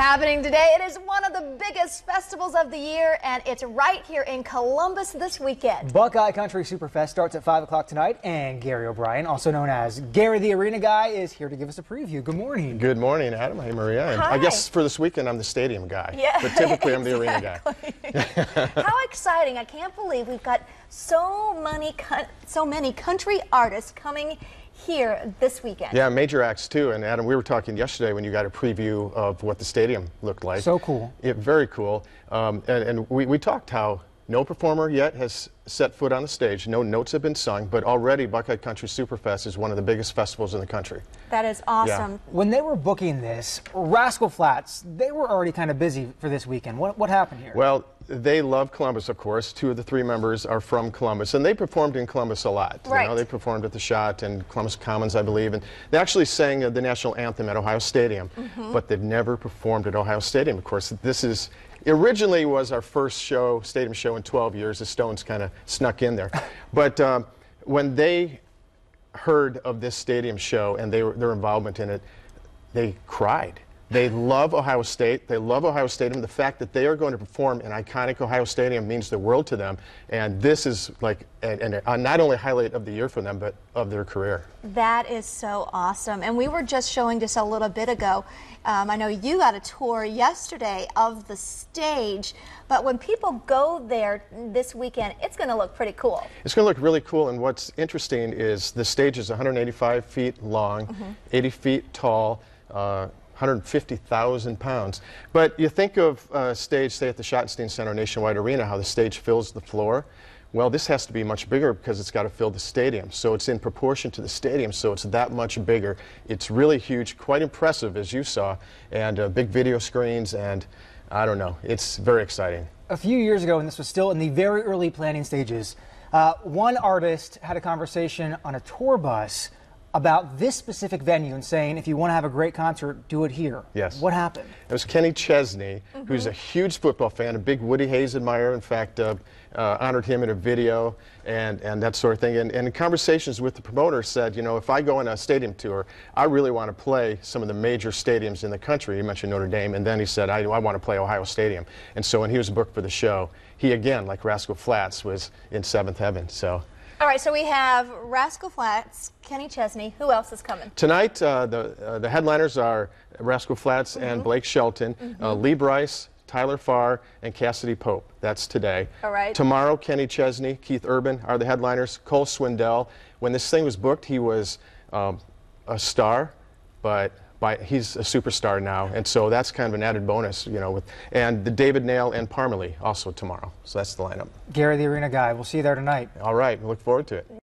Happening today, it is one of the biggest festivals of the year, and it's right here in Columbus this weekend. Buckeye Country Superfest starts at 5 o'clock tonight, and Gary O'Brien, also known as Gary the Arena Guy, is here to give us a preview. Good morning. Good morning, Adam. Hey, Maria. Hi. I guess for this weekend, I'm the stadium guy. Yeah, but typically, I'm the arena guy. How exciting. I can't believe we've got so many country artists coming here this weekend. Yeah, major acts too. And Adam, we were talking yesterday when you got a preview of what the stadium looked like. So cool. Very cool. And we talked how no performer yet has set foot on the stage. No notes have been sung, but already Buckeye Country Superfest is one of the biggest festivals in the country. That is awesome. Yeah. When they were booking this, Rascal Flatts, they were already kind of busy for this weekend. What happened here? Well, they love Columbus, of course. Two of the three members are from Columbus, and they performed in Columbus a lot. Right. You know, they performed at the Shot and Columbus Commons, I believe, and they actually sang the national anthem at Ohio Stadium, but they've never performed at Ohio Stadium. Of course, this is originally was our first stadium show in 12 years. The Stones kind of snuck in there, but when they heard of this stadium show and their involvement in it, they cried. They love Ohio State. They love Ohio Stadium. The fact that they are going to perform in iconic Ohio Stadium means the world to them. And this is like not only a highlight of the year for them, but of their career. That is so awesome. And we were just showing just a little bit ago. I know you got a tour yesterday of the stage, but when people go there this weekend, it's going to look pretty cool. It's going to look really cool. And what's interesting is the stage is 185 feet long, 80 feet tall, 150,000 pounds. But you think of a stage, say at the Schottenstein Center Nationwide Arena, how the stage fills the floor. Well, this has to be much bigger because it's got to fill the stadium. So it's in proportion to the stadium, so it's that much bigger. It's really huge, quite impressive, as you saw, and big video screens, and I don't know, it's very exciting. A few years ago, and this was still in the very early planning stages, one artist had a conversation on a tour bus about this specific venue and saying, if you want to have a great concert, do it here. Yes. What happened? It was Kenny Chesney, who's a huge football fan, a big Woody Hayes admirer. In fact, honored him in a video and that sort of thing. And in conversations with the promoter said, you know, if I go on a stadium tour, I really want to play some of the major stadiums in the country. He mentioned Notre Dame, and then he said, I want to play Ohio Stadium. And so when he was booked for the show, he again, like Rascal Flatts, was in seventh heaven. So. All right, so we have Rascal Flatts, Kenny Chesney. Who else is coming? Tonight, the headliners are Rascal Flatts and Blake Shelton, Lee Bryce, Tyler Farr, and Cassidy Pope. That's today. All right. Tomorrow, Kenny Chesney, Keith Urban are the headliners. Cole Swindell. When this thing was booked, he was a star, but he's a superstar now, and so that's kind of an added bonus, you know. And the David Nail and Parmalee also tomorrow. So that's the lineup. Gary the Arena Guy, we'll see you there tonight. All right, we look forward to it.